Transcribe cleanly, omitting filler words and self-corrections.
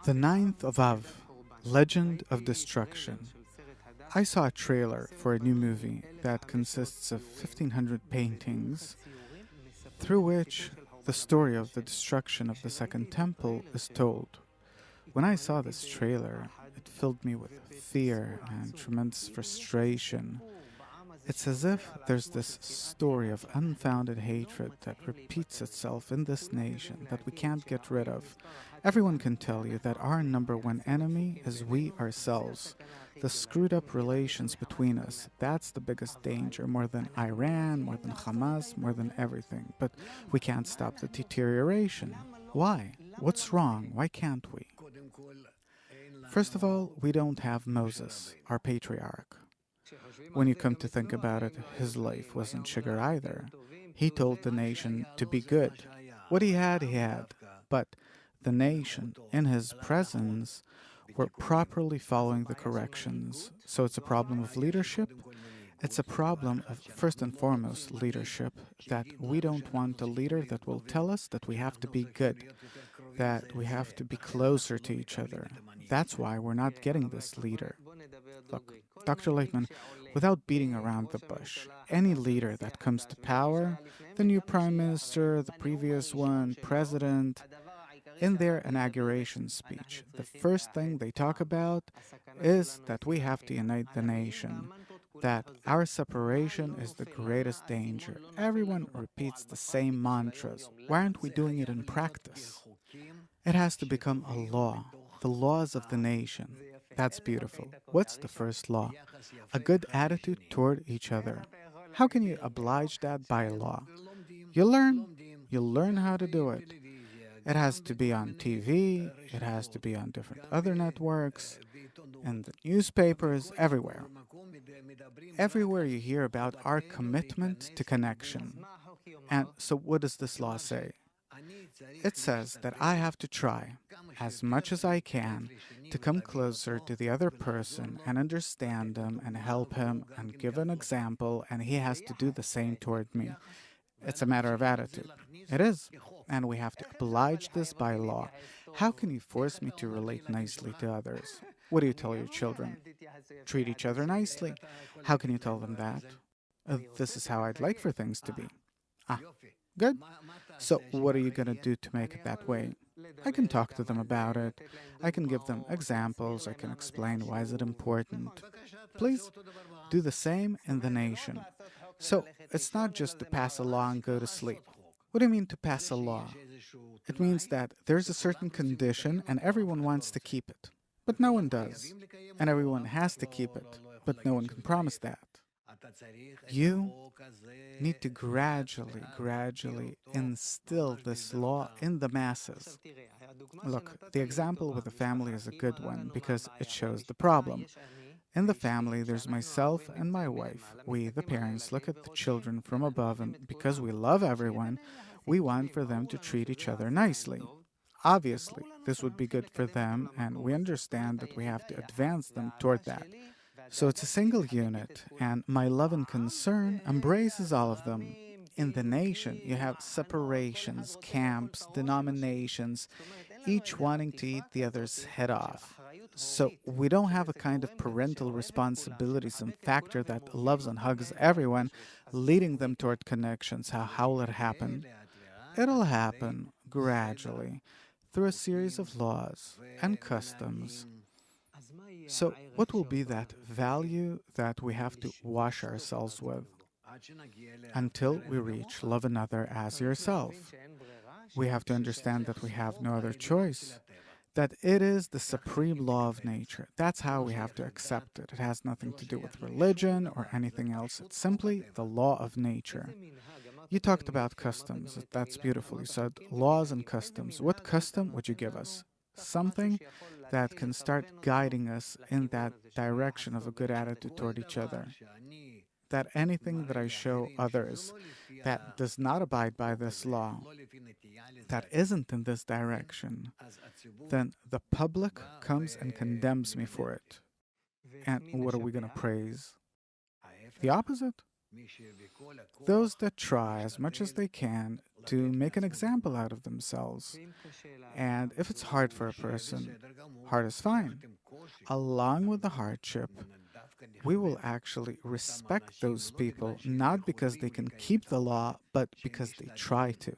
The ninth of Av, Legend of Destruction. I saw a trailer for a new movie that consists of 1,500 paintings, through which the story of the destruction of the Second Temple is told. When I saw this trailer, it filled me with fear and tremendous frustration. It's as if there's this story of unfounded hatred that repeats itself in this nation that we can't get rid of. Everyone can tell you that our number one enemy is we ourselves. The screwed up relations between us, that's the biggest danger, more than Iran, more than Hamas, more than everything. But we can't stop the deterioration. Why? What's wrong? Why can't we? First of all, we don't have Moses, our patriarch. When you come to think about it, his life wasn't sugar either. He told the nation to be good. What he had. But the nation, in his presence, were properly following the corrections. So it's a problem of leadership. It's a problem of, first and foremost, leadership, that we don't want a leader that will tell us that we have to be good, that we have to be closer to each other. That's why we're not getting this leader. Look, Dr. Laitman, without beating around the bush, any leader that comes to power, the new prime minister, the previous one, president, in their inauguration speech, the first thing they talk about is that we have to unite the nation, that our separation is the greatest danger. Everyone repeats the same mantras. Why aren't we doing it in practice? It has to become a law, the laws of the nation. That's beautiful. What's the first law? A good attitude toward each other. How can you oblige that by law? You learn. You learn how to do it. It has to be on TV, it has to be on different other networks, and the newspapers, everywhere. Everywhere you hear about our commitment to connection. And so what does this law say? It says that I have to try, as much as I can, to come closer to the other person and understand him and help him and give an example, and he has to do the same toward me. It's a matter of attitude. It is. And we have to oblige this by law. How can you force me to relate nicely to others? What do you tell your children? Treat each other nicely. How can you tell them that? This is how I'd like for things to be. Ah, good. So what are you going to do to make it that way? I can talk to them about it. I can give them examples. I can explain why is it important. Please do the same in the nation. So it's not just to pass a law and go to sleep. What do you mean to pass a law? It means that there's a certain condition and everyone wants to keep it. But no one does. And everyone has to keep it. But no one can promise that. You need to gradually instill this law in the masses. Look, the example with the family is a good one because it shows the problem. In the family, there's myself and my wife. We, the parents, look at the children from above, and because we love everyone, we want for them to treat each other nicely. Obviously, this would be good for them, and we understand that we have to advance them toward that. So it's a single unit, and my love and concern embraces all of them. In the nation, you have separations, camps, denominations, each wanting to eat the other's head off. So we don't have a kind of parental responsibility, some factor that loves and hugs everyone, leading them toward connections. How will it happen? It'll happen gradually through a series of laws and customs. So what will be that value that we have to wash ourselves with until we reach love another as yourself? We have to understand that we have no other choice, that it is the supreme law of nature. That's how we have to accept it. It has nothing to do with religion or anything else. It's simply the law of nature. You talked about customs. That's beautiful. You said laws and customs. What custom would you give us? Something that can start guiding us in that direction of a good attitude toward each other. That anything that I show others that does not abide by this law, that isn't in this direction, then the public comes and condemns me for it. And what are we going to praise? The opposite. Those that try as much as they can to make an example out of themselves. And if it's hard for a person, hard is fine. Along with the hardship, we will actually respect those people not because they can keep the law, but because they try to.